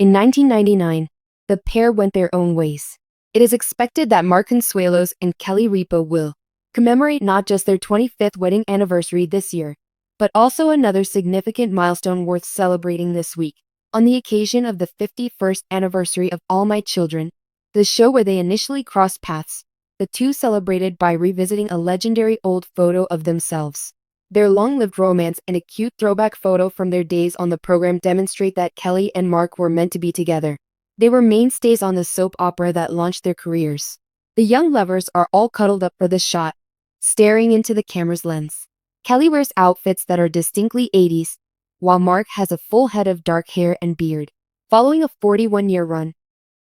In 1999, the pair went their own ways. It is expected that Consuelos and Kelly Ripa will commemorate not just their 25th wedding anniversary this year, but also another significant milestone worth celebrating this week. On the occasion of the 51st anniversary of All My Children, the show where they initially crossed paths, the two celebrated by revisiting a legendary old photo of themselves. Their long-lived romance and a cute throwback photo from their days on the program demonstrate that Kelly and Mark were meant to be together. They were mainstays on the soap opera that launched their careers. The young lovers are all cuddled up for the shot, staring into the camera's lens. Kelly wears outfits that are distinctly 80s, while Mark has a full head of dark hair and beard. Following a 41-year run,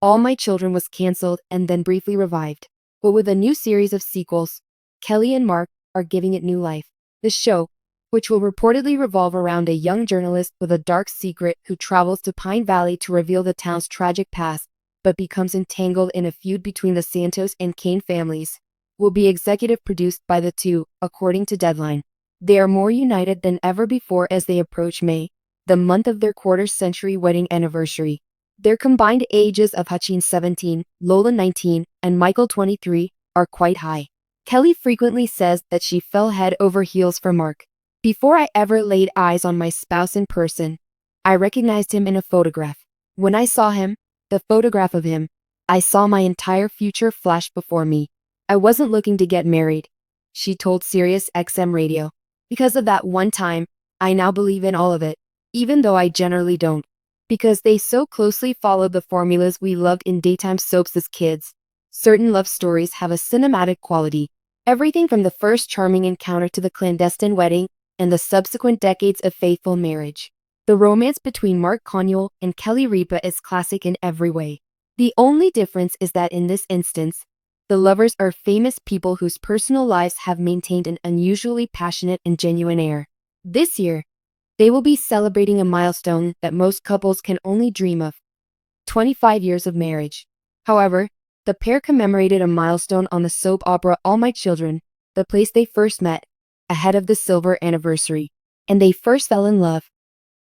All My Children was canceled and then briefly revived. But with a new series of sequels, Kelly and Mark are giving it new life. The show, which will reportedly revolve around a young journalist with a dark secret who travels to Pine Valley to reveal the town's tragic past, but becomes entangled in a feud between the Santos and Kane families, will be executive produced by the two, according to Deadline. They are more united than ever before as they approach May, the month of their quarter-century wedding anniversary. Their combined ages of Hutchins 17, Lola 19, and Michael 23 are quite high. Kelly frequently says that she fell head over heels for Mark. Before I ever laid eyes on my spouse in person, I recognized him in a photograph. When I saw him, the photograph of him, I saw my entire future flash before me. I wasn't looking to get married, she told Sirius XM Radio. Because of that one time, I now believe in all of it, even though I generally don't. Because they so closely followed the formulas we loved in daytime soaps as kids. Certain love stories have a cinematic quality. Everything from the first charming encounter to the clandestine wedding and the subsequent decades of faithful marriage. The romance between Mark Consuelos and Kelly Ripa is classic in every way. The only difference is that in this instance, the lovers are famous people whose personal lives have maintained an unusually passionate and genuine air. This year, they will be celebrating a milestone that most couples can only dream of: 25 years of marriage. However, the pair commemorated a milestone on the soap opera All My Children, the place they first met, ahead of the silver anniversary. And they first fell in love.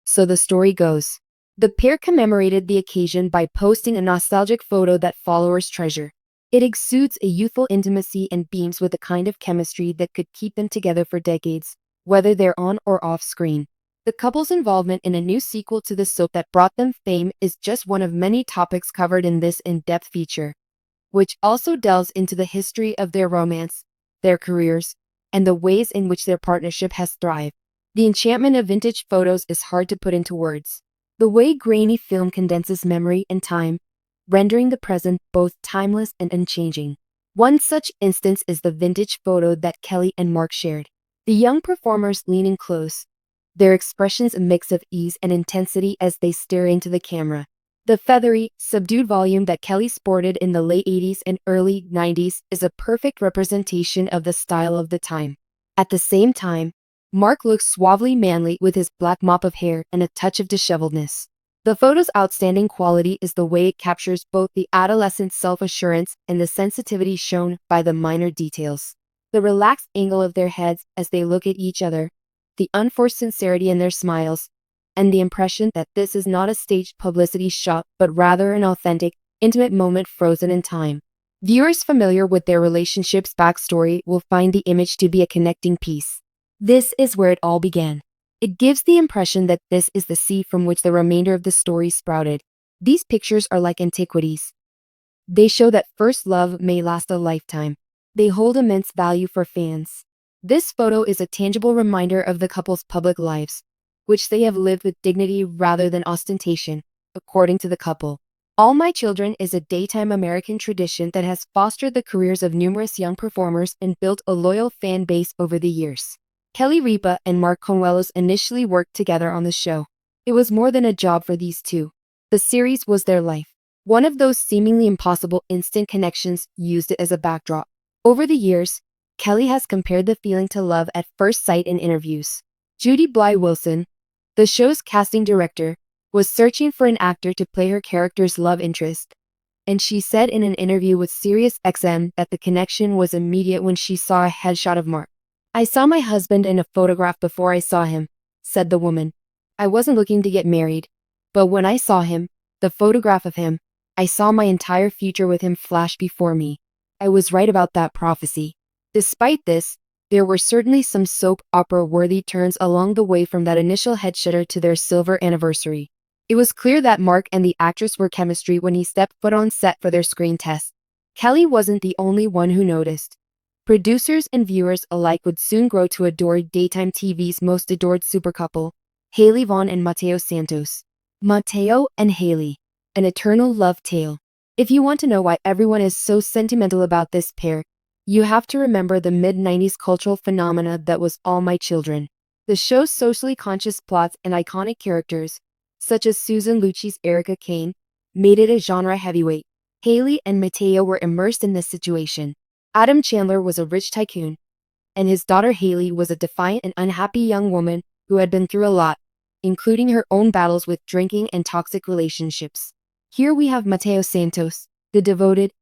So the story goes. The pair commemorated the occasion by posting a nostalgic photo that followers treasure. It exudes a youthful intimacy and beams with a kind of chemistry that could keep them together for decades, whether they're on or off screen. The couple's involvement in a new sequel to the soap that brought them fame is just one of many topics covered in this in-depth feature, which also delves into the history of their romance, their careers, and the ways in which their partnership has thrived. The enchantment of vintage photos is hard to put into words. The way grainy film condenses memory and time, rendering the present both timeless and unchanging. One such instance is the vintage photo that Kelly and Mark shared. The young performers leaning close, their expressions a mix of ease and intensity as they stare into the camera. The feathery, subdued volume that Kelly sported in the late 80s and early 90s is a perfect representation of the style of the time. At the same time, Mark looks suavely manly with his black mop of hair and a touch of disheveledness. The photo's outstanding quality is the way it captures both the adolescent self-assurance and the sensitivity shown by the minor details. The relaxed angle of their heads as they look at each other, the unforced sincerity in their smiles, and the impression that this is not a staged publicity shot but rather an authentic, intimate moment frozen in time. Viewers familiar with their relationship's backstory will find the image to be a connecting piece. This is where it all began. It gives the impression that this is the seed from which the remainder of the story sprouted. These pictures are like antiquities. They show that first love may last a lifetime. They hold immense value for fans. This photo is a tangible reminder of the couple's public lives, which they have lived with dignity rather than ostentation, according to the couple. All My Children is a daytime American tradition that has fostered the careers of numerous young performers and built a loyal fan base over the years. Kelly Ripa and Mark Consuelos initially worked together on the show. It was more than a job for these two. The series was their life. One of those seemingly impossible instant connections used it as a backdrop. Over the years, Kelly has compared the feeling to love at first sight in interviews. Judy Bly Wilson, the show's casting director, was searching for an actor to play her character's love interest, and she said in an interview with Sirius XM that the connection was immediate when she saw a headshot of Mark. "I saw my husband in a photograph before I saw him," said the woman. "I wasn't looking to get married, but when I saw him, The photograph of him. I saw my entire future with him flash before me. I was right about that prophecy. Despite this, there were certainly some soap opera-worthy turns along the way from that initial headshutter to their silver anniversary. It was clear that Mark and the actress were chemistry when he stepped foot on set for their screen test. Kelly wasn't the only one who noticed. Producers and viewers alike would soon grow to adore daytime TV's most adored super couple, Hailey Vaughn and Mateo Santos. Mateo and Hailey, an eternal love tale. If you want to know why everyone is so sentimental about this pair, you have to remember the mid-90s cultural phenomena that was All My Children. The show's socially conscious plots and iconic characters, such as Susan Lucci's Erica Kane, made it a genre heavyweight. Hailey and Mateo were immersed in this situation. Adam Chandler was a rich tycoon, and his daughter Hailey was a defiant and unhappy young woman who had been through a lot, including her own battles with drinking and toxic relationships. Here we have Mateo Santos, the devoted,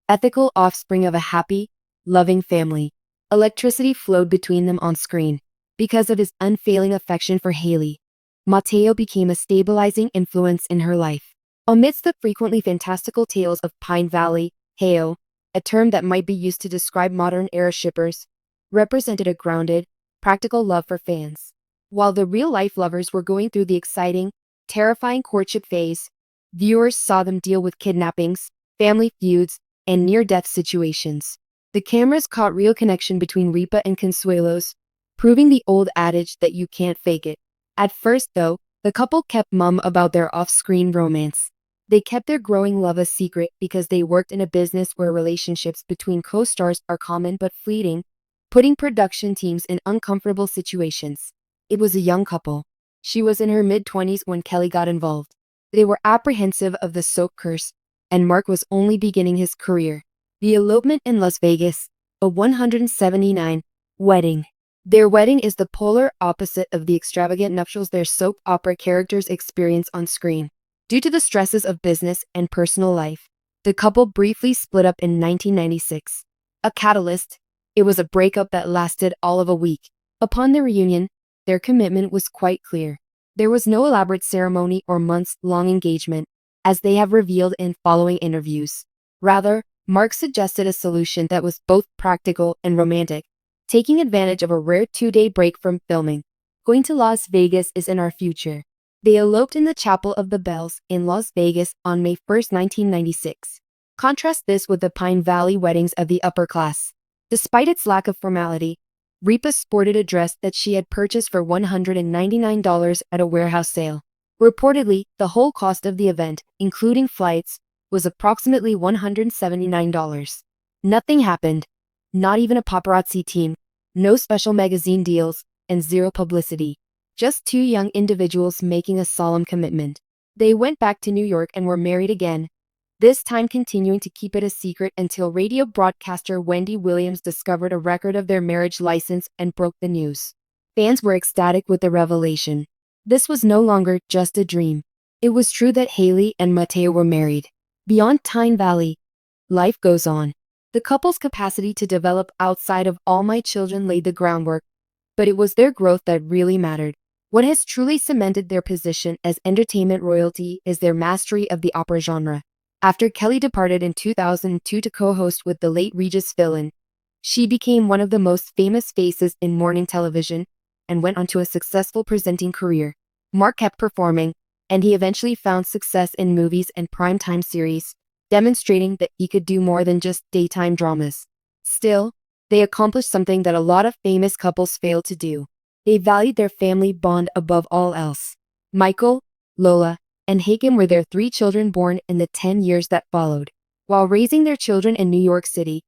ethical offspring of a happy, loving family. Electricity flowed between them on screen. Because of his unfailing affection for Hailey, Mateo became a stabilizing influence in her life. Amidst the frequently fantastical tales of Pine Valley, Heo, a term that might be used to describe modern-era shippers, represented a grounded, practical love for fans. While the real-life lovers were going through the exciting, terrifying courtship phase, viewers saw them deal with kidnappings, family feuds, and near-death situations. The cameras caught real connection between Ripa and Consuelos, proving the old adage that you can't fake it. At first, though, the couple kept mum about their off-screen romance. They kept their growing love a secret because they worked in a business where relationships between co-stars are common but fleeting, putting production teams in uncomfortable situations. It was a young couple. She was in her mid-20s when Kelly got involved. They were apprehensive of the soap curse, and Mark was only beginning his career. The elopement in Las Vegas, a 179 wedding. Their wedding is the polar opposite of the extravagant nuptials their soap opera characters experience on screen. Due to the stresses of business and personal life, the couple briefly split up in 1996. A catalyst, it was a breakup that lasted all of a week. Upon their reunion, their commitment was quite clear. There was no elaborate ceremony or months-long engagement, as they have revealed in following interviews. Rather, Mark suggested a solution that was both practical and romantic, taking advantage of a rare 2-day break from filming. Going to Las Vegas is in our future. They eloped in the Chapel of the Bells in Las Vegas on May 1, 1996. Contrast this with the Pine Valley weddings of the upper class. Despite its lack of formality, Ripa sported a dress that she had purchased for $199 at a warehouse sale. Reportedly, the whole cost of the event, including flights, was approximately $179. Nothing happened. Not even a paparazzi team, no special magazine deals, and zero publicity. Just two young individuals making a solemn commitment. They went back to New York and were married again, this time continuing to keep it a secret until radio broadcaster Wendy Williams discovered a record of their marriage license and broke the news. Fans were ecstatic with the revelation. This was no longer just a dream. It was true that Hailey and Mateo were married. Beyond Pine Valley, life goes on. The couple's capacity to develop outside of All My Children laid the groundwork, but it was their growth that really mattered. What has truly cemented their position as entertainment royalty is their mastery of the opera genre. After Kelly departed in 2002 to co-host with the late Regis Philbin, she became one of the most famous faces in morning television and went on to a successful presenting career. Mark kept performing, and he eventually found success in movies and primetime series, demonstrating that he could do more than just daytime dramas. Still, they accomplished something that a lot of famous couples fail to do. They valued their family bond above all else. Michael, Lola, and Hakim were their 3 children born in the 10 years that followed. While raising their children in New York City,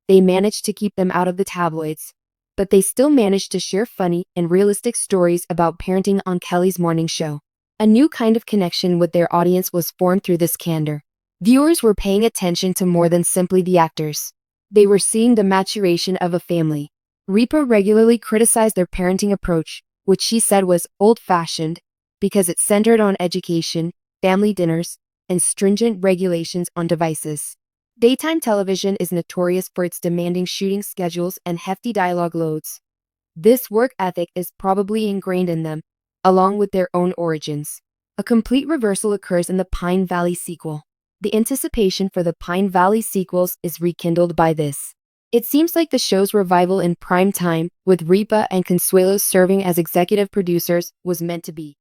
they managed to keep them out of the tabloids, but they still managed to share funny and realistic stories about parenting on Kelly's morning show. A new kind of connection with their audience was formed through this candor. Viewers were paying attention to more than simply the actors. They were seeing the maturation of a family. Ripa regularly criticized their parenting approach, which she said was old-fashioned, because it centered on education, family dinners, and stringent regulations on devices. Daytime television is notorious for its demanding shooting schedules and hefty dialogue loads. This work ethic is probably ingrained in them, along with their own origins. A complete reversal occurs in the Pine Valley sequel. The anticipation for the Pine Valley sequels is rekindled by this. It seems like the show's revival in prime time, with Ripa and Consuelos serving as executive producers, was meant to be.